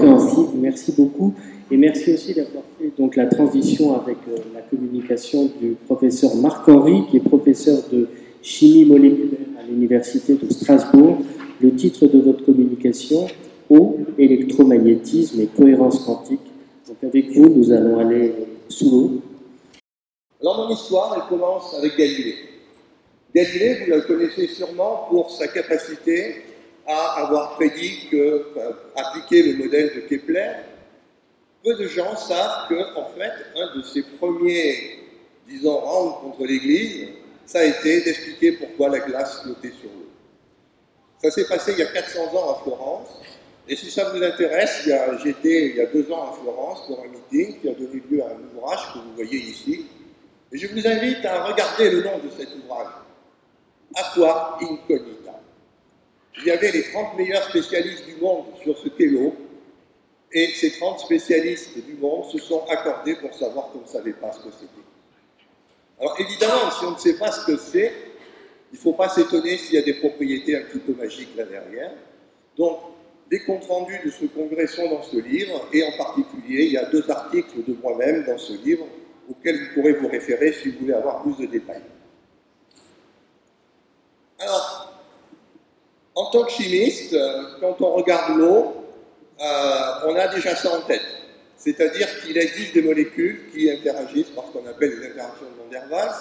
compréhensible. Merci beaucoup. Et merci aussi d'avoir fait donc, la transition avec la communication du professeur Marc-Henri, qui est professeur de chimie moléculaire à l'Université de Strasbourg. Le titre de votre communication, Eau, électromagnétisme et cohérence quantique. Donc avec vous, nous allons aller sous l'eau. Alors mon histoire, elle commence avec Galilée. Galilée, vous le connaissez sûrement pour sa capacité à avoir prédit que, appliquer le modèle de Kepler. Peu de gens savent que, en fait, un de ses premiers, disons, rounds contre l'Église, ça a été d'expliquer pourquoi la glace flottait sur l'eau. Ça s'est passé il y a 400 ans à Florence, et si ça vous intéresse, j'étais il y a 2 ans à Florence pour un meeting qui a donné lieu à un ouvrage que vous voyez ici, et je vous invite à regarder le nom de cet ouvrage, Aqua Incognita. Il y avait les 30 meilleurs spécialistes du monde sur ce qu'est l'eau, et ces 30 spécialistes du monde se sont accordés pour savoir qu'on ne savait pas ce que c'était. Alors évidemment, si on ne sait pas ce que c'est, il ne faut pas s'étonner s'il y a des propriétés un petit peu magiques là derrière. Donc, les comptes rendus de ce congrès sont dans ce livre, et en particulier, il y a 2 articles de moi-même dans ce livre, auxquels vous pourrez vous référer si vous voulez avoir plus de détails. Alors, en tant que chimiste, quand on regarde l'eau, on a déjà ça en tête. C'est-à-dire qu'il existe des molécules qui interagissent par ce qu'on appelle les interactions de Van der Waals.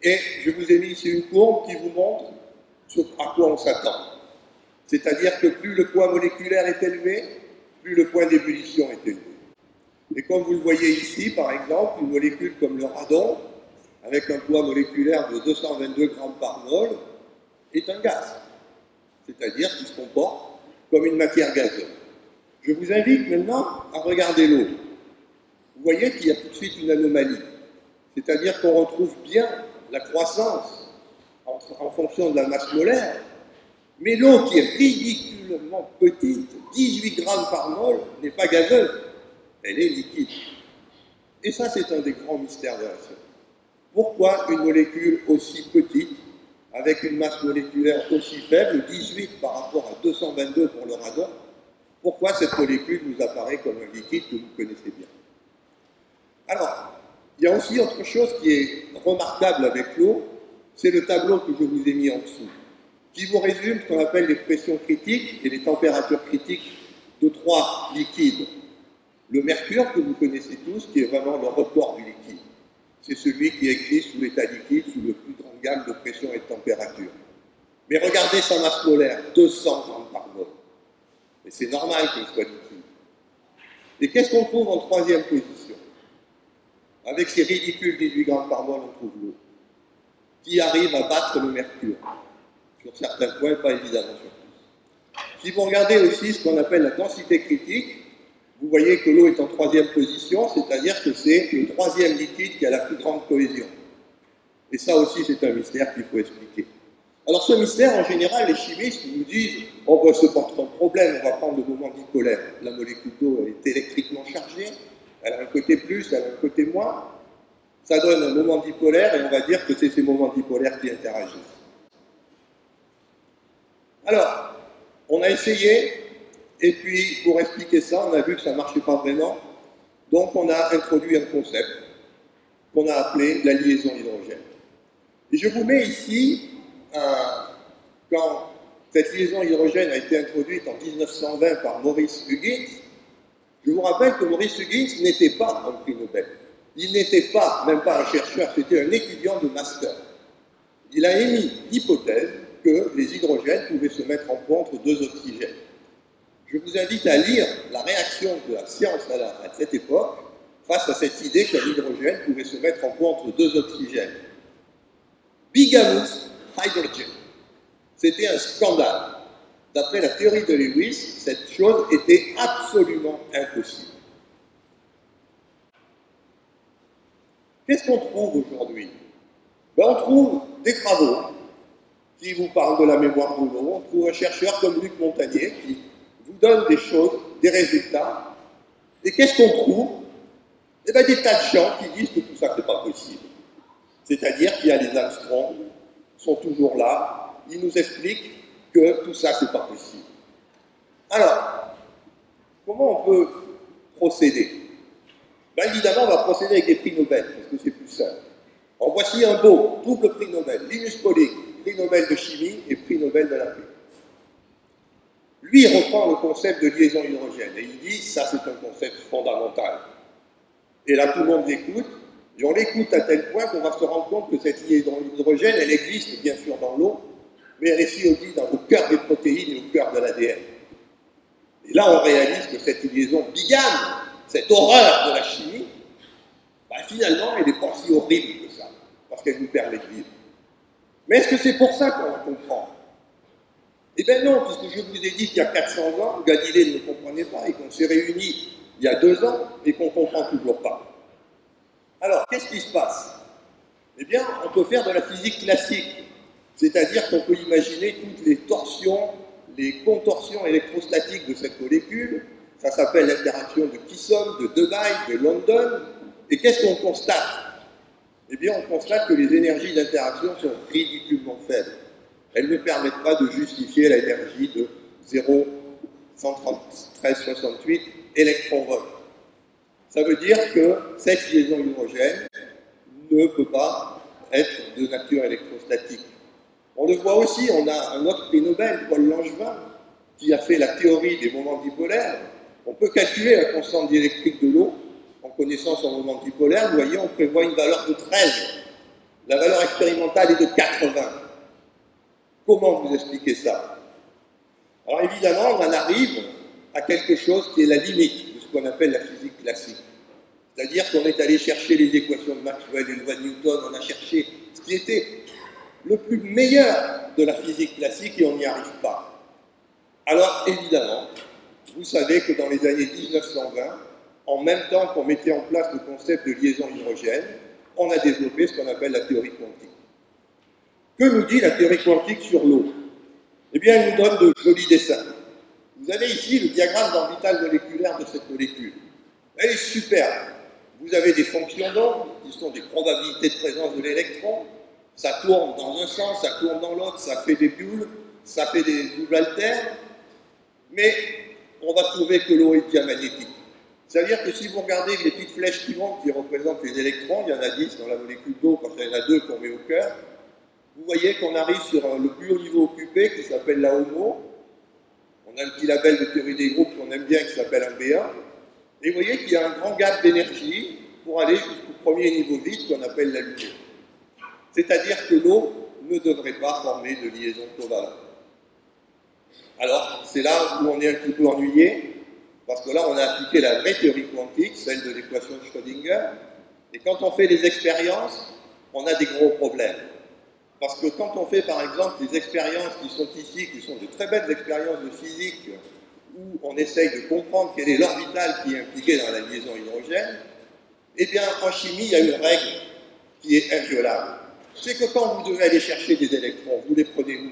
Et je vous ai mis ici une courbe qui vous montre à quoi on s'attend. C'est-à-dire que plus le poids moléculaire est élevé, plus le point d'ébullition est élevé. Et comme vous le voyez ici, par exemple, une molécule comme le radon, avec un poids moléculaire de 222 grammes par mol, est un gaz. C'est-à-dire qu'il se comporte comme une matière gazeuse. Je vous invite maintenant à regarder l'eau. Vous voyez qu'il y a tout de suite une anomalie. C'est-à-dire qu'on retrouve bien la croissance en fonction de la masse molaire, mais l'eau qui est ridiculement petite, 18 grammes par mol, n'est pas gazeuse, elle est liquide. Et ça, c'est un des grands mystères de la science. Pourquoi une molécule aussi petite, avec une masse moléculaire aussi faible, 18 par rapport à 222 pour le radon, pourquoi cette molécule nous apparaît comme un liquide que vous connaissez bien? Alors, il y a aussi autre chose qui est remarquable avec l'eau, c'est le tableau que je vous ai mis en dessous, qui vous résume ce qu'on appelle les pressions critiques et les températures critiques de 3 liquides. Le mercure, que vous connaissez tous, qui est vraiment le record du liquide. C'est celui qui existe sous l'état liquide, sous la plus grande gamme de pression et de température. Mais regardez sa masse molaire, 200 grammes par mol. Et c'est normal qu'il soit liquide. Et qu'est-ce qu'on trouve en 3e position? Avec ces ridicules 18 grammes par mol, on trouve l'eau, qui arrive à battre le mercure. Sur certains points, pas évidemment sur tous. Si vous regardez aussi ce qu'on appelle la densité critique, vous voyez que l'eau est en 3e position, c'est-à-dire que c'est le 3e liquide qui a la plus grande cohésion. Et ça aussi, c'est un mystère qu'il faut expliquer. Alors ce mystère, en général, les chimistes nous disent « Oh ben c'est pas trop un problème, on va prendre le moment dipolaire. La molécule d'eau est électriquement chargée, elle a un côté plus, elle a un côté moins. Ça donne un moment dipolaire et on va dire que c'est ces moments dipolaires qui interagissent. » Alors, on a essayé, et puis pour expliquer ça, on a vu que ça ne marchait pas vraiment. Donc on a introduit un concept qu'on a appelé la liaison hydrogène. Et je vous mets ici, quand cette liaison hydrogène a été introduite en 1920 par Maurice Huggins, je vous rappelle que Maurice Huggins n'était pas un prix Nobel. Il n'était pas, même pas un chercheur, c'était un étudiant de master. Il a émis l'hypothèse que les hydrogènes pouvaient se mettre en point entre 2 oxygènes. Je vous invite à lire la réaction de la science à cette époque face à cette idée que l'hydrogène pouvait se mettre en point entre 2 oxygènes. Bigamous hydrogen. C'était un scandale. D'après la théorie de Lewis, cette chose était absolument impossible. Qu'est-ce qu'on trouve aujourd'hui? Ben, on trouve des travaux qui vous parlent de la mémoire de l'eau. On trouve un chercheur comme Luc Montagnier qui vous donne des choses, des résultats. Et qu'est-ce qu'on trouve? Eh bien, des tas de gens qui disent que tout ça, c'est pas possible. C'est-à-dire qu'il y a les Armstrong, sont toujours là, ils nous expliquent que tout ça, c'est pas possible. Alors, Comment on peut procéder? Ben, évidemment, on va procéder avec des prix Nobel, parce que c'est plus simple. Alors voici un beau double prix Nobel. Linus Pauling, prix Nobel de chimie et prix Nobel de la paix. Lui, il reprend le concept de liaison hydrogène et il dit, ça c'est un concept fondamental. Et là, tout le monde l'écoute, et on l'écoute à tel point qu'on va se rendre compte que cette liaison hydrogène, elle existe bien sûr dans l'eau, mais elle est aussi au cœur des protéines et au cœur de l'ADN. Et là, on réalise que cette liaison bigame, cette horreur de la chimie, ben, finalement, elle n'est pas si horrible que ça, parce qu'elle nous permet de vivre. Mais est-ce que c'est pour ça qu'on la comprend? Eh bien non, puisque je vous ai dit qu'il y a 400 ans, Galilée ne comprenait pas et qu'on s'est réunis il y a 2 ans et qu'on ne comprend toujours pas. Alors, qu'est-ce qui se passe? Eh bien, on peut faire de la physique classique, c'est-à-dire qu'on peut imaginer toutes les torsions, les contorsions électrostatiques de cette molécule. Ça s'appelle l'interaction de Kisson, de Debye, de London. Et qu'est-ce qu'on constate? Eh bien, on constate que les énergies d'interaction sont ridiculement faibles. Elles ne permettent pas de justifier l'énergie de 0,11368 électronvolts. Ça veut dire que cette liaison hydrogène ne peut pas être de nature électrostatique. On le voit aussi, on a un autre prix Nobel, Paul Langevin, qui a fait la théorie des moments dipolaires. On peut calculer la constante diélectrique de l'eau en connaissant son moment dipolaire. Vous voyez, on prévoit une valeur de 13. La valeur expérimentale est de 80. Comment vous expliquez ça? Alors évidemment, on en arrive à quelque chose qui est la limite de ce qu'on appelle la physique classique. C'est-à-dire qu'on est allé chercher les équations de Maxwell et de Newton, on a cherché ce qui était le plus meilleur de la physique classique et on n'y arrive pas. Alors évidemment, vous savez que dans les années 1920, en même temps qu'on mettait en place le concept de liaison hydrogène, on a développé ce qu'on appelle la théorie quantique. Que nous dit la théorie quantique sur l'eau? Eh bien, elle nous donne de jolis dessins. Vous avez ici le diagramme d'orbital moléculaire de cette molécule. Elle est superbe. Vous avez des fonctions d'onde, qui sont des probabilités de présence de l'électron. Ça tourne dans un sens, ça tourne dans l'autre, ça fait des boules, ça fait des boules alternes. Mais on va trouver que l'eau est diamagnétique. C'est-à-dire que si vous regardez les petites flèches qui montent, qui représentent les électrons, il y en a 10 dans la molécule d'eau, quand il y en a 2 qu'on met au cœur, vous voyez qu'on arrive sur le plus haut niveau occupé qui s'appelle la HOMO. On a un petit label de théorie des groupes qu'on aime bien qui s'appelle un B1. Et vous voyez qu'il y a un grand gap d'énergie pour aller jusqu'au premier niveau vide qu'on appelle la lumière. C'est-à-dire que l'eau ne devrait pas former de liaison covalente. Alors, c'est là où on est un petit peu ennuyé, parce que là, on a appliqué la vraie théorie quantique, celle de l'équation de Schrödinger, et quand on fait des expériences, on a des gros problèmes. Parce que quand on fait, par exemple, des expériences qui sont ici, qui sont de très belles expériences de physique, où on essaye de comprendre quel est l'orbital qui est impliqué dans la liaison hydrogène, eh bien, en chimie, il y a une règle qui est inviolable. C'est que quand vous devez aller chercher des électrons, vous les prenez où?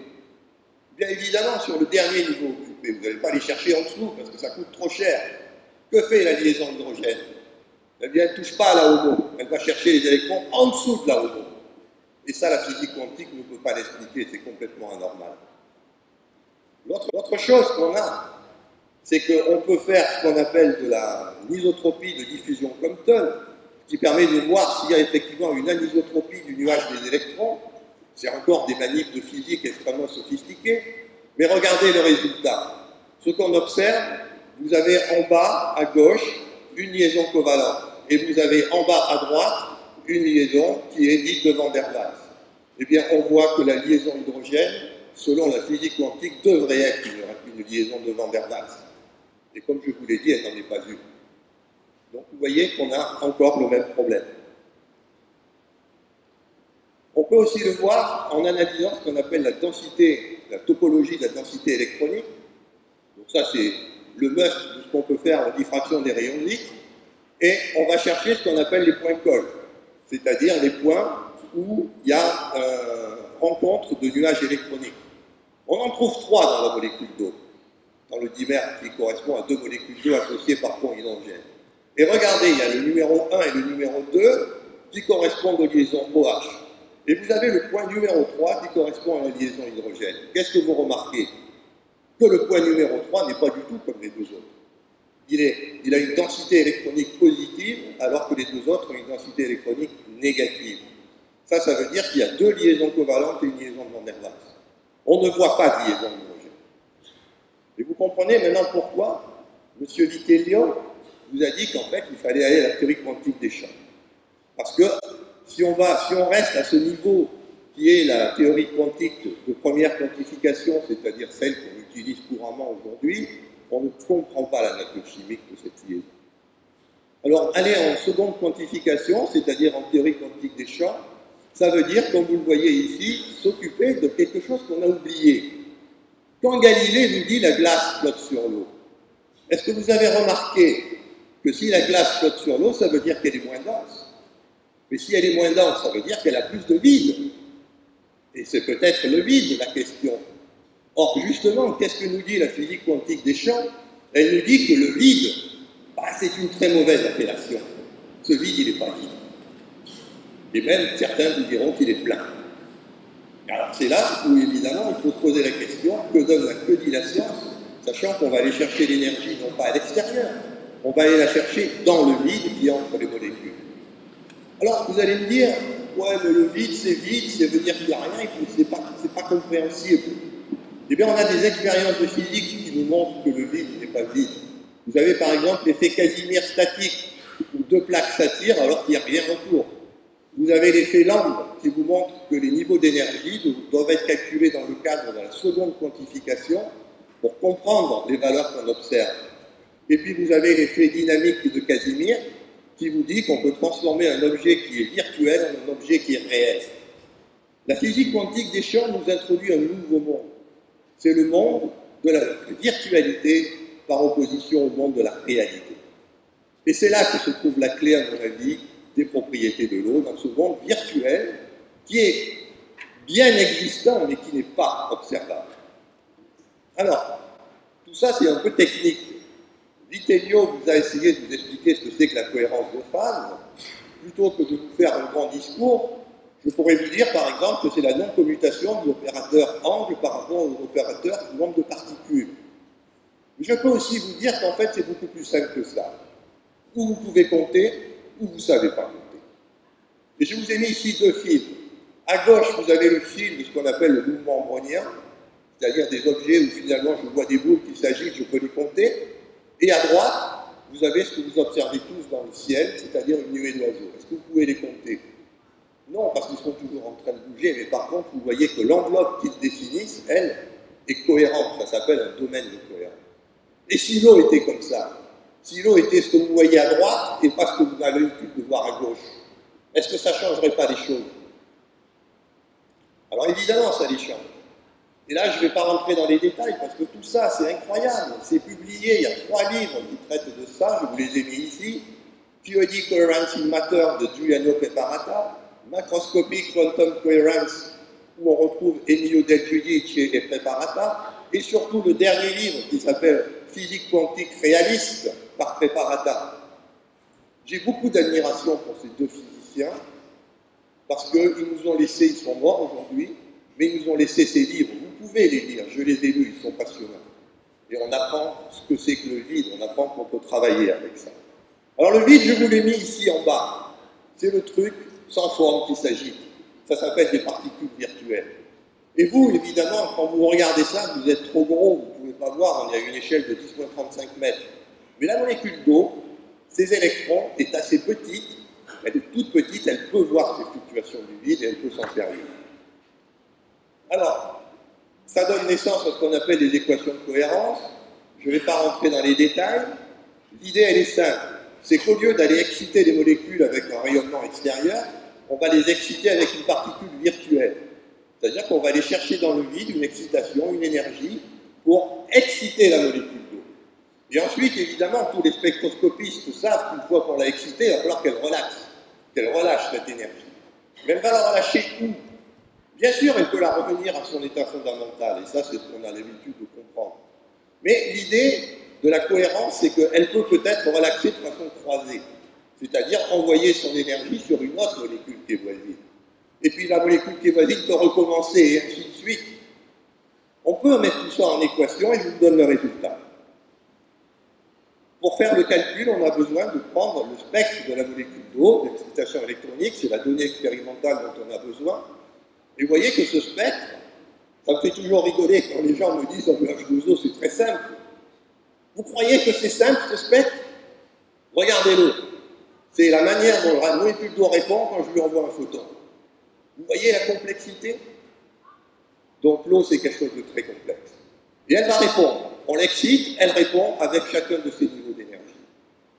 Bien évidemment, sur le dernier niveau occupé, vous n'allez pas les chercher en dessous, parce que ça coûte trop cher. Que fait la liaison hydrogène? Eh bien, elle ne touche pas à la HOMO. Elle va chercher les électrons en dessous de la HOMO. Et ça, la physique quantique ne peut pas l'expliquer, c'est complètement anormal. L'autre chose qu'on a, c'est qu'on peut faire ce qu'on appelle de l'anisotropie de diffusion Compton, qui permet de voir s'il y a effectivement une anisotropie du nuage des électrons. C'est encore des manips de physique extrêmement sophistiqués, mais regardez le résultat. Ce qu'on observe, vous avez en bas, à gauche, une liaison covalente, et vous avez en bas, à droite, une liaison qui est dite de Van der Waals. Eh bien, on voit que la liaison hydrogène, selon la physique quantique, devrait être une liaison de Van der Waals. Et comme je vous l'ai dit, elle n'en est pas une. Donc, vous voyez qu'on a encore le même problème. On peut aussi le voir en analysant ce qu'on appelle la densité, la topologie de la densité électronique. Donc ça, c'est le must de ce qu'on peut faire en diffraction des rayons de Lick. Et on va chercher ce qu'on appelle les points Cole, c'est-à-dire les points où il y a rencontre de nuages électroniques. On en trouve 3 dans la molécule d'eau, dans le dimère qui correspond à 2 molécules d'eau associées par pont hydrogène. Et regardez, il y a le numéro 1 et le numéro 2 qui correspondent aux liaisons OH. Et vous avez le point numéro 3 qui correspond à la liaison hydrogène. Qu'est-ce que vous remarquez? Que le point numéro 3 n'est pas du tout comme les deux autres. il a une densité électronique positive, alors que les deux autres ont une densité électronique négative. Ça veut dire qu'il y a deux liaisons covalentes et une liaison de Van der Waals. On ne voit pas de liaison homogène. Et vous comprenez maintenant pourquoi M. Vitellio vous a dit qu'en fait, il fallait aller à la théorie quantique des champs. Parce que si on reste à ce niveau qui est la théorie quantique de première quantification, c'est-à-dire celle qu'on utilise couramment aujourd'hui, on ne comprend pas la nature chimique de cette liaison. Alors, aller en seconde quantification, c'est-à-dire en théorie quantique des champs, ça veut dire, comme vous le voyez ici, s'occuper de quelque chose qu'on a oublié. Quand Galilée vous dit la glace flotte sur l'eau, est-ce que vous avez remarqué que si la glace flotte sur l'eau, ça veut dire qu'elle est moins dense? Mais si elle est moins dense, ça veut dire qu'elle a plus de vide. Et c'est peut-être le vide la question. Or, justement, qu'est-ce que nous dit la physique quantique des champs? Elle nous dit que le vide, c'est une très mauvaise appellation. Ce vide, il n'est pas vide. Et même, certains vous diront qu'il est plein. Alors, c'est là où, évidemment, il faut se poser la question, que dit la science, sachant qu'on va aller chercher l'énergie non pas à l'extérieur, on va aller la chercher dans le vide qui est entre les molécules. Alors, vous allez me dire, ouais, mais le vide, ça veut dire qu'il n'y a rien, c'est pas compréhensible. Eh bien, on a des expériences de physique qui nous montrent que le vide n'est pas vide. Vous avez par exemple l'effet Casimir statique, où deux plaques s'attirent alors qu'il n'y a rien autour. Vous avez l'effet Lambda, qui vous montre que les niveaux d'énergie doivent être calculés dans le cadre de la seconde quantification pour comprendre les valeurs qu'on observe. Et puis vous avez l'effet dynamique de Casimir, qui vous dit qu'on peut transformer un objet qui est virtuel en un objet qui est réel. La physique quantique des champs nous introduit un nouveau monde. C'est le monde de la virtualité par opposition au monde de la réalité. Et c'est là que se trouve la clé, à mon avis, des propriétés de l'eau, dans ce monde virtuel qui est bien existant mais qui n'est pas observable. Alors, tout ça c'est un peu technique. Vitellio vous a essayé de vous expliquer ce que c'est que la cohérence de phase. Plutôt que de vous faire un grand discours, je pourrais vous dire par exemple que c'est la non-commutation de l'opérateur angle par rapport au opérateur nombre de particules. Mais je peux aussi vous dire qu'en fait c'est beaucoup plus simple que ça. Ou vous pouvez compter, ou vous ne savez pas compter. Et je vous ai mis ici deux fils. À gauche, vous avez le fil de ce qu'on appelle le mouvement brownien, c'est-à-dire des objets où finalement je vois des boules qui s'agitent, je peux les compter. Et à droite, vous avez ce que vous observez tous dans le ciel, c'est-à-dire une nuée d'oiseaux. Est-ce que vous pouvez les compter? Non, parce qu'ils sont toujours en train de bouger, mais par contre, vous voyez que l'enveloppe qu'ils définissent, elle, est cohérente. Ça s'appelle un domaine de cohérence. Et si l'eau était comme ça, si l'eau était ce que vous voyez à droite et pas ce que vous avez l'habitude de voir à gauche, est-ce que ça ne changerait pas les choses? Alors évidemment, ça les change. Et là, je ne vais pas rentrer dans les détails parce que tout ça, c'est incroyable. C'est publié, il y a 3 livres qui traitent de ça, je vous les ai mis ici. Periodic Coherence in Matter de Giuliano Peparata, Macroscopic Quantum Coherence, où on retrouve Emilio Del Giudice et Peparata, et surtout le dernier livre qui s'appelle Physique quantique réaliste par Peparata. J'ai beaucoup d'admiration pour ces deux physiciens parce qu'ils nous ont laissé, ils sont morts aujourd'hui, mais ils nous ont laissé ces livres. Vous pouvez les lire, je les ai lus, ils sont passionnants. Et on apprend ce que c'est que le vide, on apprend qu'on peut travailler avec ça. Alors le vide, je vous l'ai mis ici en bas. C'est le truc sans forme qui s'agite. Ça s'appelle des particules virtuelles. Et vous, évidemment, quand vous regardez ça, vous êtes trop gros, vous ne pouvez pas voir, on est à une échelle de 10-35 mètres. Mais la molécule d'eau, ces électrons, est assez petite, elle est toute petite, elle peut voir ces fluctuations du vide et elle peut s'en servir. Alors, ça donne naissance à ce qu'on appelle des équations de cohérence. Je ne vais pas rentrer dans les détails. L'idée, elle est simple. C'est qu'au lieu d'aller exciter les molécules avec un rayonnement extérieur, on va les exciter avec une particule virtuelle. C'est-à-dire qu'on va aller chercher dans le vide une excitation, une énergie, pour exciter la molécule d'eau. Et ensuite, évidemment, tous les spectroscopistes savent qu'une fois qu'on l'a excitée, il va falloir qu'elle relâche cette énergie. Mais elle va la relâcher où? Bien sûr, elle peut la revenir à son état fondamental, et ça, c'est ce qu'on a l'habitude de comprendre. Mais l'idée de la cohérence, c'est qu'elle peut peut-être relaxer de façon croisée, c'est-à-dire envoyer son énergie sur une autre molécule qui est voisine. Et puis la molécule qui est voisine peut recommencer, et ainsi de suite. On peut mettre tout ça en équation, et je vous donne le résultat. Pour faire le calcul, on a besoin de prendre le spectre de la molécule d'eau, l'excitation électronique, c'est la donnée expérimentale dont on a besoin. Et vous voyez que ce spectre, ça me fait toujours rigoler quand les gens me disent « Oh, mais H2O, c'est très simple ». Vous croyez que c'est simple, ce spectre? Regardez-le. C'est la manière dont la molécule d'eau répond quand je lui envoie un photon. Vous voyez la complexité? Donc l'eau, c'est quelque chose de très complexe. Et elle va répondre. On l'excite, elle répond avec chacun de ses niveaux d'énergie.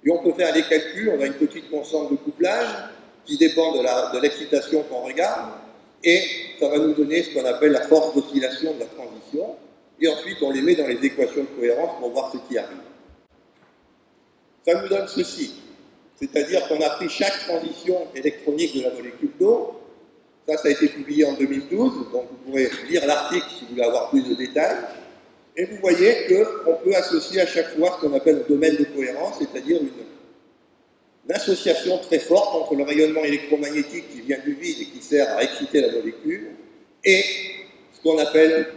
Et on peut faire des calculs, on a une petite constante de couplage qui dépend de l'excitation qu'on regarde, et ça va nous donner ce qu'on appelle la force d'oscillation de la transition, et ensuite on les met dans les équations de cohérence pour voir ce qui arrive. Ça nous donne ceci, c'est-à-dire qu'on a pris chaque transition électronique de la molécule d'eau. Ça a été publié en 2012, donc vous pourrez lire l'article si vous voulez avoir plus de détails. Et vous voyez qu'on peut associer à chaque fois ce qu'on appelle le domaine de cohérence, c'est-à-dire une association très forte entre le rayonnement électromagnétique qui vient du vide et qui sert à exciter la molécule, et ce qu'on appelle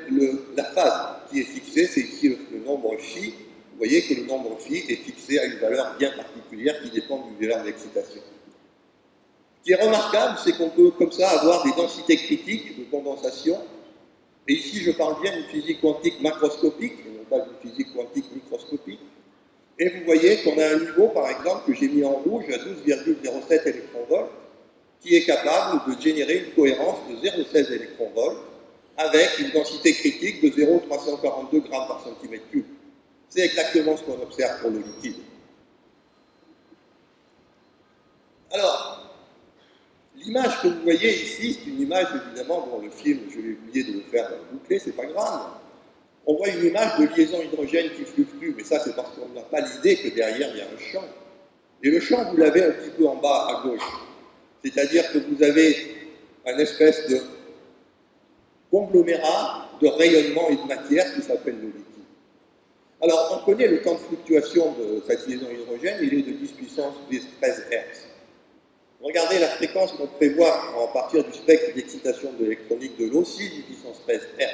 la phase qui est fixée, c'est ici le nombre phi. Vous voyez que le nombre phi est fixé à une valeur bien particulière qui dépend du valeur d'excitation. Ce qui est remarquable, c'est qu'on peut comme ça avoir des densités critiques de condensation. Et ici, je parle bien d'une physique quantique macroscopique, et non pas d'une physique quantique microscopique. Et vous voyez qu'on a un niveau, par exemple, que j'ai mis en rouge à 12,07 électronvolts, qui est capable de générer une cohérence de 0,16 électronvolts avec une densité critique de 0,342 grammes par centimètre cube. C'est exactement ce qu'on observe pour le liquide. Alors, l'image que vous voyez ici, c'est une image évidemment dont le film, je vais oublier de le faire boucler, c'est pas grave. On voit une image de liaison hydrogène qui fluctue, mais ça c'est parce qu'on n'a pas l'idée que derrière il y a un champ. Et le champ, vous l'avez un petit peu en bas à gauche. C'est-à-dire que vous avez une espèce de conglomérat de rayonnement et de matière qui s'appelle le liquide. Alors, on connaît le temps de fluctuation de cette liaison hydrogène, il est de 10 puissance 13 Hz. Regardez la fréquence qu'on prévoit à partir du spectre d'excitation de l'électronique de l'eau, 6 puissance 13 Hz.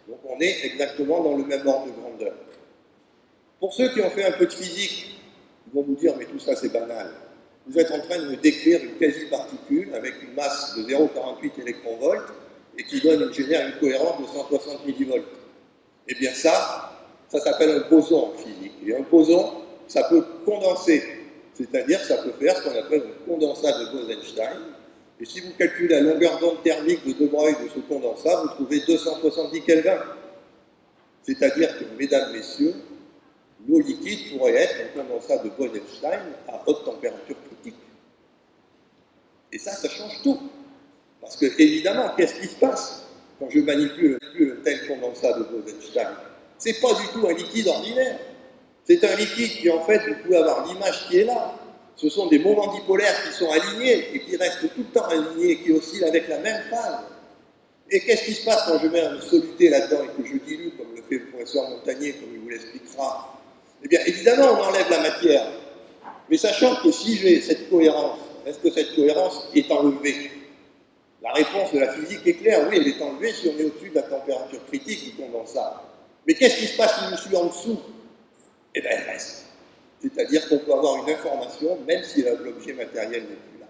Donc on est exactement dans le même ordre de grandeur. Pour ceux qui ont fait un peu de physique, ils vont vous dire, mais tout ça c'est banal. Vous êtes en train de me décrire une quasi-particule avec une masse de 0,48 électronvolts et qui génère une cohérence de 160 millivolts. Eh bien ça s'appelle un boson en physique. Et un boson, ça peut condenser. C'est-à-dire que ça peut faire ce qu'on appelle un condensat de Bose-Einstein. Et si vous calculez la longueur d'onde thermique de De Broglie de ce condensat, vous trouvez 270 Kelvin. C'est-à-dire que, mesdames, messieurs, l'eau liquide pourrait être un condensat de Bose-Einstein à haute température critique. Et ça change tout. Parce que, évidemment, qu'est-ce qui se passe quand je manipule un tel condensat de Bose-Einstein? C'est pas du tout un liquide ordinaire. C'est un liquide qui, en fait, vous pouvez avoir l'image qui est là. Ce sont des moments dipolaires qui sont alignés et qui restent tout le temps alignés et qui oscillent avec la même phase. Et qu'est-ce qui se passe quand je mets une soluté là-dedans et que je dilue, comme le fait le professeur Montagnier, comme il vous l'expliquera? Eh bien, évidemment, on enlève la matière. Mais sachant que si j'ai cette cohérence, est-ce que cette cohérence est enlevée? La réponse de la physique est claire, oui, elle est enlevée si on est au-dessus de la température critique du condensat. Mais qu'est-ce qui se passe si je suis en dessous? Eh bien, elle reste. C'est-à-dire qu'on peut avoir une information, même si l'objet matériel n'est plus là.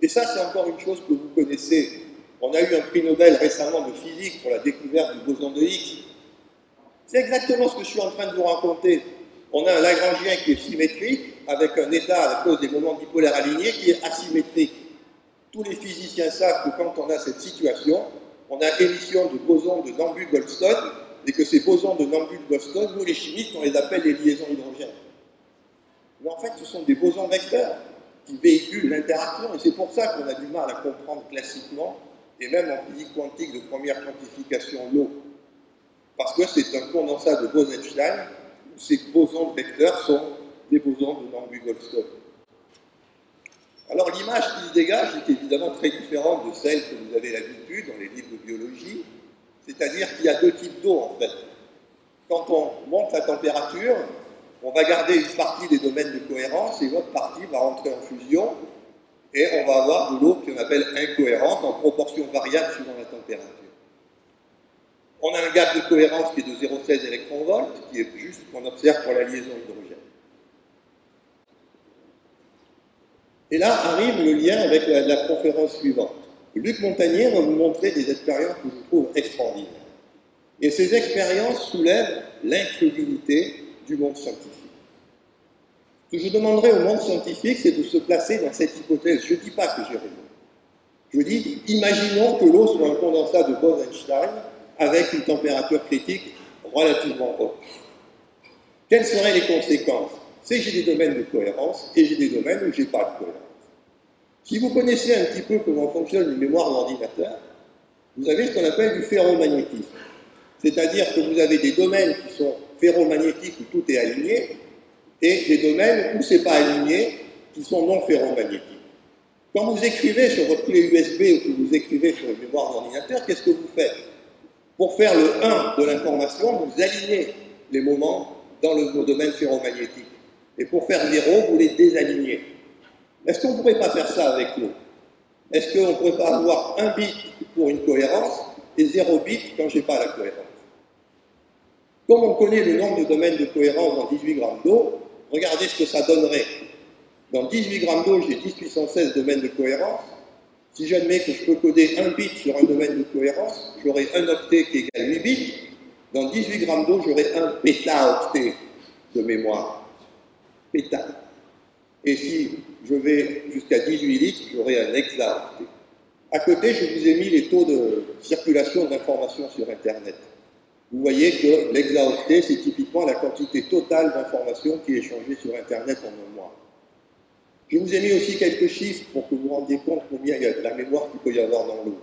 Et ça, c'est encore une chose que vous connaissez. On a eu un prix Nobel récemment de physique pour la découverte du boson de Higgs. C'est exactement ce que je suis en train de vous raconter. On a un Lagrangien qui est symétrique, avec un état à cause des moments dipolaires alignés qui est asymétrique. Tous les physiciens savent que quand on a cette situation, on a émission de bosons de Nambu-Goldstone, et que ces bosons de Nambu-Goldstone, nous les chimistes, on les appelle les liaisons hydrogènes. Mais en fait, ce sont des bosons vecteurs qui véhiculent l'interaction, et c'est pour ça qu'on a du mal à comprendre classiquement, et même en physique quantique de première quantification, l'eau. Parce que c'est un condensat de Bose-Einstein, où ces bosons vecteurs sont des bosons de Nambu-Goldstone. Alors l'image qui se dégage est évidemment très différente de celle que vous avez l'habitude dans les livres de biologie, c'est-à-dire qu'il y a deux types d'eau en fait. Quand on monte la température, on va garder une partie des domaines de cohérence et une autre partie va rentrer en fusion et on va avoir de l'eau qu'on appelle incohérente en proportion variable suivant la température. On a un gap de cohérence qui est de 0,16 électronvolts, qui est juste ce qu'on observe pour la liaison hydrogène. Et là arrive le lien avec la conférence suivante. Luc Montagnier va vous montrer des expériences que je trouve extraordinaires. Et ces expériences soulèvent l'incrédulité du monde scientifique. Ce que je demanderais au monde scientifique, c'est de se placer dans cette hypothèse. Je ne dis pas que j'ai raison. Je dis, imaginons que l'eau soit un condensat de Bose-Einstein avec une température critique relativement haute. Quelles seraient les conséquences? C'est que j'ai des domaines de cohérence et j'ai des domaines où je n'ai pas de cohérence. Si vous connaissez un petit peu comment fonctionne une mémoire d'ordinateur, vous avez ce qu'on appelle du ferromagnétisme. C'est-à-dire que vous avez des domaines qui sont ferromagnétiques où tout est aligné et des domaines où ce n'est pas aligné qui sont non ferromagnétiques. Quand vous écrivez sur votre clé USB ou que vous écrivez sur une mémoire d'ordinateur, qu'est-ce que vous faites? Pour faire le 1 de l'information, vous alignez les moments dans le domaine ferromagnétique. Et pour faire 0, vous les désalignez. Est-ce qu'on ne pourrait pas faire ça avec l'eau? Est-ce qu'on ne pourrait pas avoir un bit pour une cohérence et 0 bit quand je n'ai pas la cohérence? Comme on connaît le nombre de domaines de cohérence dans 18 grammes d'eau, regardez ce que ça donnerait. Dans 18 grammes d'eau, j'ai 10 puissance 16 domaines de cohérence. Si j'admets que je peux coder un bit sur un domaine de cohérence, j'aurai un octet qui égale 8 bits. Dans 18 grammes d'eau, j'aurai un pétaoctet de mémoire. Péta. Et si je vais jusqu'à 18 litres, j'aurai un hexaoctet. À côté, je vous ai mis les taux de circulation d'informations sur Internet. Vous voyez que l'hexaoctet, c'est typiquement la quantité totale d'informations qui est échangée sur Internet en un mois. Je vous ai mis aussi quelques chiffres pour que vous vous rendiez compte combien il y a de la mémoire qu'il peut y avoir dans l'eau.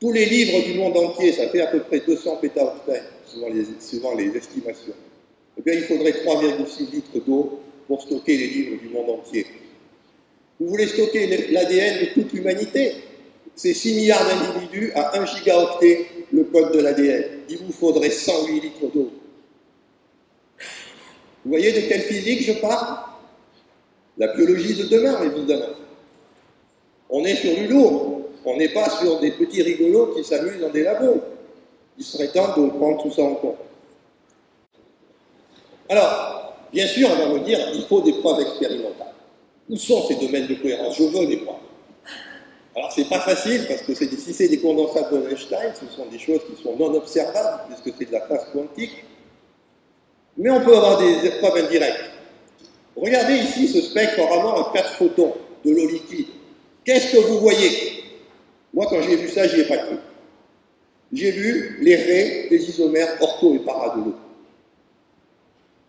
Tous les livres du monde entier, ça fait à peu près 200 pétaoctets, suivant les estimations. Eh bien, il faudrait 3,6 litres d'eau pour stocker les livres du monde entier. Vous voulez stocker l'ADN de toute l'humanité? C'est 6 milliards d'individus à 1 gigaoctet le code de l'ADN. Il vous faudrait 108 litres d'eau. Vous voyez de quelle physique je parle? La biologie de demain, évidemment. On est sur du lourd. On n'est pas sur des petits rigolos qui s'amusent dans des labos. Il serait temps de prendre tout ça en compte. Alors, bien sûr, on va me dire, il faut des preuves expérimentales. Où sont ces domaines de cohérence? Je veux des preuves. Alors, c'est pas facile, parce que si c'est des condensats de Bose-Einstein, ce sont des choses qui sont non observables, puisque c'est de la phase quantique. Mais on peut avoir des preuves indirectes. Regardez ici ce spectre vraiment à 4 photons de l'eau liquide. Qu'est-ce que vous voyez? Moi, quand j'ai vu ça, j'y ai pas cru. J'ai vu les raies des isomères ortho et para de l'eau.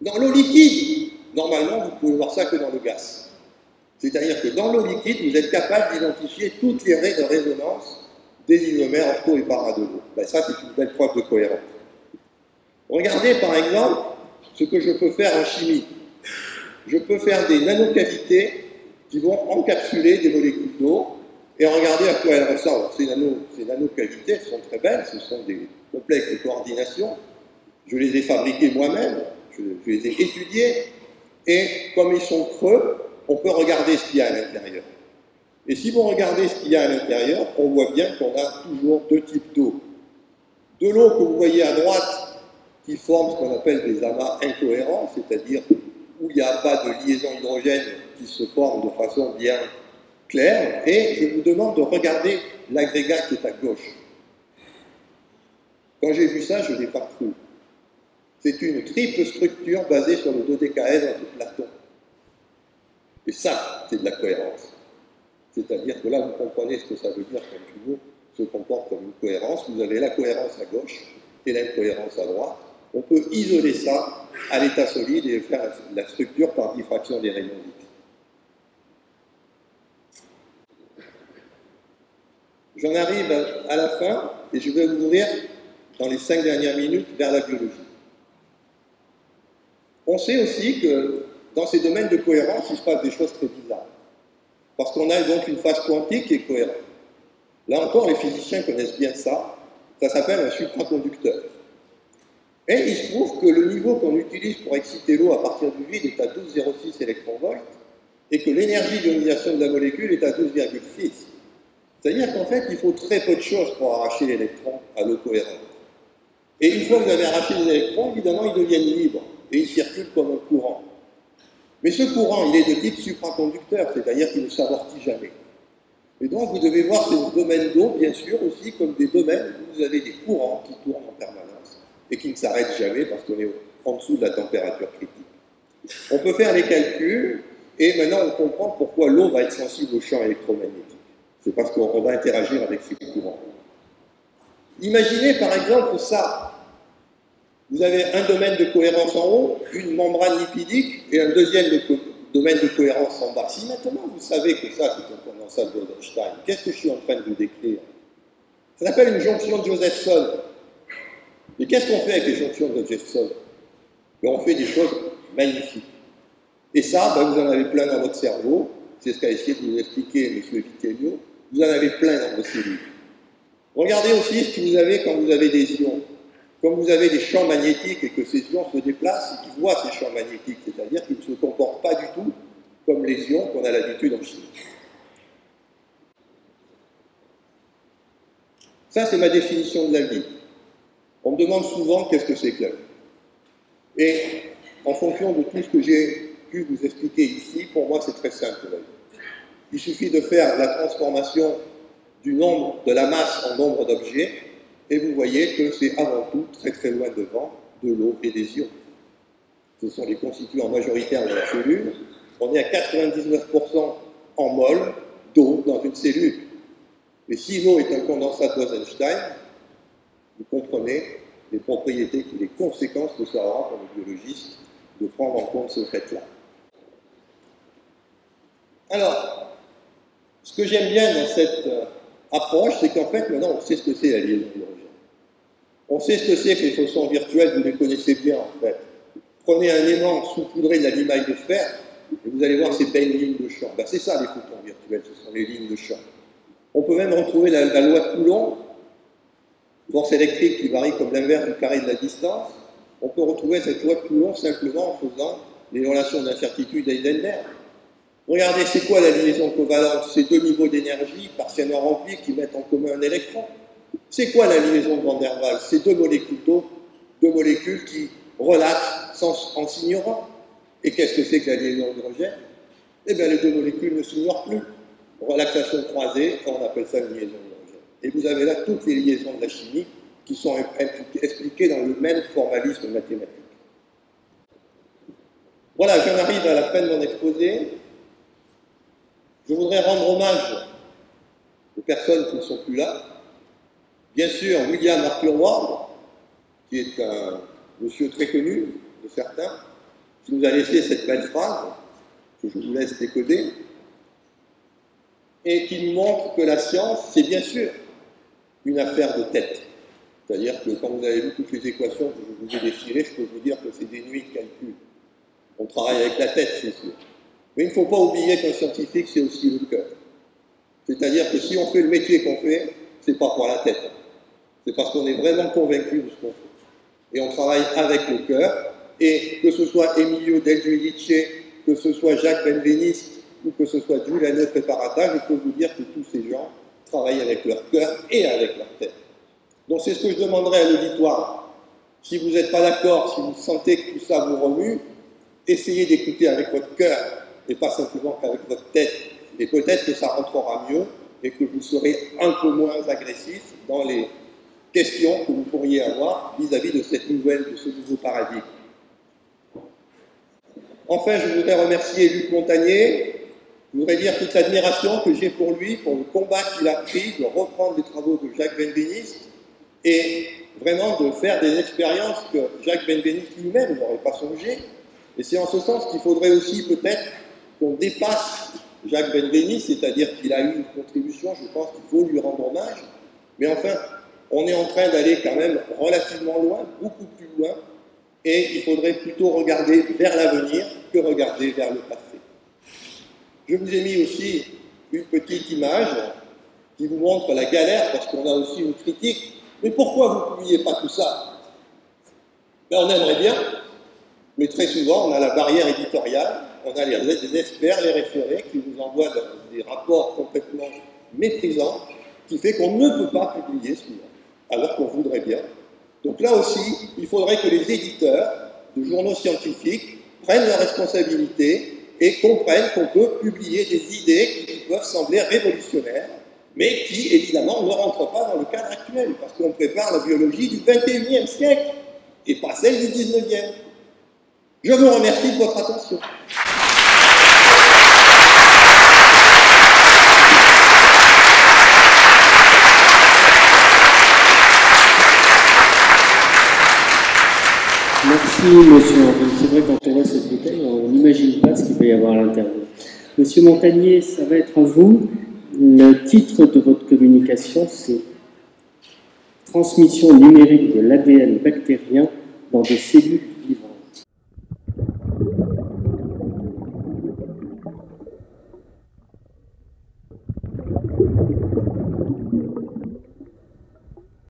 Dans l'eau liquide, normalement, vous pouvez voir ça que dans le gaz. C'est-à-dire que dans l'eau liquide, vous êtes capable d'identifier toutes les raies de résonance des isomères ortho et para de l'eau. Ben, ça, c'est une belle preuve de cohérence. Regardez, par exemple, ce que je peux faire en chimie. Je peux faire des nanocavités qui vont encapsuler des molécules d'eau et regarder à quoi elles ressemblent. Ces nanocavités, elles sont très belles, ce sont des complexes de coordination. Je les ai fabriqués moi-même, je les ai étudiés, et comme ils sont creux, on peut regarder ce qu'il y a à l'intérieur. Et si vous regardez ce qu'il y a à l'intérieur, on voit bien qu'on a toujours deux types d'eau. De l'eau que vous voyez à droite, qui forme ce qu'on appelle des amas incohérents, c'est-à-dire où il n'y a pas de liaison hydrogène qui se forme de façon bien claire, et je vous demande de regarder l'agrégat qui est à gauche. Quand j'ai vu ça, je n'ai pas cru. C'est une triple structure basée sur le dodécaèdre de Platon. Et ça, c'est de la cohérence. C'est-à-dire que là, vous comprenez ce que ça veut dire quand une eau se comporte comme une cohérence. Vous avez la cohérence à gauche et l'incohérence à droite. On peut isoler ça à l'état solide et faire la structure par diffraction des rayons X. J'en arrive à la fin et je vais vous ouvrir dans les 5 dernières minutes vers la biologie. On sait aussi que dans ces domaines de cohérence, il se passe des choses très bizarres. Parce qu'on a donc une phase quantique qui est cohérente. Là encore, les physiciens connaissent bien ça. Ça s'appelle un supraconducteur. Et il se trouve que le niveau qu'on utilise pour exciter l'eau à partir du vide est à 12,06 électronvolts et que l'énergie d'ionisation de la molécule est à 12,6. C'est-à-dire qu'en fait, il faut très peu de choses pour arracher l'électron à l'eau cohérente. Et une fois que vous avez arraché les électrons, évidemment, ils deviennent libres et ils circulent comme un courant. Mais ce courant, il est de type supraconducteur, c'est-à-dire qu'il ne s'amortit jamais. Et donc, vous devez voir ces domaines d'eau, bien sûr, aussi comme des domaines où vous avez des courants qui tournent en permanence et qui ne s'arrêtent jamais parce qu'on est en dessous de la température critique. On peut faire les calculs et maintenant on comprend pourquoi l'eau va être sensible aux champs électromagnétiques. C'est parce qu'on va interagir avec ces courants. Imaginez par exemple ça. Vous avez un domaine de cohérence en haut, une membrane lipidique et un deuxième domaine de cohérence en bas. Si maintenant vous savez que ça c'est un condensat de Bose-Einstein, qu'est-ce que je suis en train de vous décrire? Ça s'appelle une jonction de Josephson. Et qu'est-ce qu'on fait avec les jonctions de Josephson? On fait des choses magnifiques. Et ça, ben, vous en avez plein dans votre cerveau. C'est ce qu'a essayé de vous expliquer M. Vitellio. Vous en avez plein dans vos cellules. Regardez aussi ce que vous avez quand vous avez des ions. Quand vous avez des champs magnétiques et que ces ions se déplacent et qu'ils voient ces champs magnétiques, c'est-à-dire qu'ils ne se comportent pas du tout comme les ions qu'on a l'habitude en chimie. Ça, c'est ma définition de la vie. On me demande souvent qu'est-ce que c'est que la vie. Et en fonction de tout ce que j'ai pu vous expliquer ici, pour moi, c'est très simple la vie. Il suffit de faire la transformation du nombre de la masse en nombre d'objets, et vous voyez que c'est avant tout, très très loin devant, de l'eau et des ions. Ce sont les constituants majoritaires de la cellule. On est à 99% en mol d'eau dans une cellule. Et si l'eau est un condensat de Bose-Einstein, vous comprenez les propriétés, les conséquences que ça aura pour le biologiste de prendre en compte ce fait-là. Alors, ce que j'aime bien dans cette approche, c'est qu'en fait, maintenant, on sait ce que c'est la liaison d'hydrogène. On sait ce que c'est que les photons virtuels, vous les connaissez bien, en fait. Prenez un aimant saupoudré de la limaille de fer, et vous allez voir ces belles lignes de champ. Ben, c'est ça, les photons virtuels, ce sont les lignes de champ. On peut même retrouver la loi de Coulomb, force électrique qui varie comme l'inverse du carré de la distance. On peut retrouver cette loi de Coulomb simplement en faisant les relations d'incertitude d'Heisenberg. Regardez, c'est quoi la liaison covalente? C'est deux niveaux d'énergie partiellement remplis qui mettent en commun un électron. C'est quoi la liaison de Van der Waals? C'est deux molécules d'eau, deux molécules qui relaxent en s'ignorant. Et qu'est-ce que c'est que la liaison d'hydrogène? Eh bien, les deux molécules ne s'ignorent plus. Relaxation croisée, on appelle ça une liaison d'hydrogène. Et vous avez là toutes les liaisons de la chimie qui sont expliquées dans le même formalisme mathématique. Voilà, j'en arrive à la fin de mon exposé. Je voudrais rendre hommage aux personnes qui ne sont plus là. Bien sûr, William Arthur Ward, qui est un monsieur très connu de certains, qui nous a laissé cette belle phrase, que je vous laisse décoder, et qui nous montre que la science, c'est bien sûr une affaire de tête. C'est-à-dire que quand vous avez vu toutes les équations que je vous ai défilées, je peux vous dire que c'est des nuits de calcul. On travaille avec la tête, c'est sûr. Mais il ne faut pas oublier qu'un scientifique, c'est aussi le cœur. C'est-à-dire que si on fait le métier qu'on fait, c'est pas pour la tête. C'est parce qu'on est vraiment convaincu de ce qu'on fait. Et on travaille avec le cœur. Et que ce soit Emilio Del Giudice, que ce soit Jacques Benveniste, ou que ce soit Giuliano Preparata, je peux vous dire que tous ces gens travaillent avec leur cœur et avec leur tête. Donc c'est ce que je demanderais à l'auditoire. Si vous n'êtes pas d'accord, si vous sentez que tout ça vous remue, essayez d'écouter avec votre cœur et pas simplement qu'avec votre tête. Et peut-être que ça rentrera mieux et que vous serez un peu moins agressif dans les questions que vous pourriez avoir vis-à-vis de cette nouvelle, de ce nouveau paradigme. Enfin, je voudrais remercier Luc Montagnier. Je voudrais dire toute l'admiration que j'ai pour lui, pour le combat qu'il a pris de reprendre les travaux de Jacques Benveniste et vraiment de faire des expériences que Jacques Benveniste lui-même n'aurait pas songé. Et c'est en ce sens qu'il faudrait aussi peut-être qu'on dépasse Jacques Benveniste, c'est-à-dire qu'il a eu une contribution, je pense qu'il faut lui rendre hommage. Mais enfin, on est en train d'aller quand même relativement loin, beaucoup plus loin, et il faudrait plutôt regarder vers l'avenir que regarder vers le passé. Je vous ai mis aussi une petite image qui vous montre la galère, parce qu'on a aussi une critique. Mais pourquoi vous ne publiez pas tout ça? Ben, on aimerait bien, mais très souvent, on a la barrière éditoriale, on a les experts, les référés, qui nous envoient des rapports complètement méprisants, qui fait qu'on ne peut pas publier souvent, alors qu'on voudrait bien. Donc là aussi, il faudrait que les éditeurs de journaux scientifiques prennent leurs responsabilités et comprennent qu'on peut publier des idées qui peuvent sembler révolutionnaires, mais qui, évidemment, ne rentrent pas dans le cadre actuel, parce qu'on prépare la biologie du XXIe siècle, et pas celle du XIXe. Je vous remercie de votre attention. Merci, monsieur Henry. C'est vrai, quand on voit cette bouteille, on n'imagine pas ce qu'il peut y avoir à l'intérieur. Monsieur Montagnier, ça va être à vous. Le titre de votre communication, c'est « Transmission numérique de l'ADN bactérien dans des cellules vivantes ».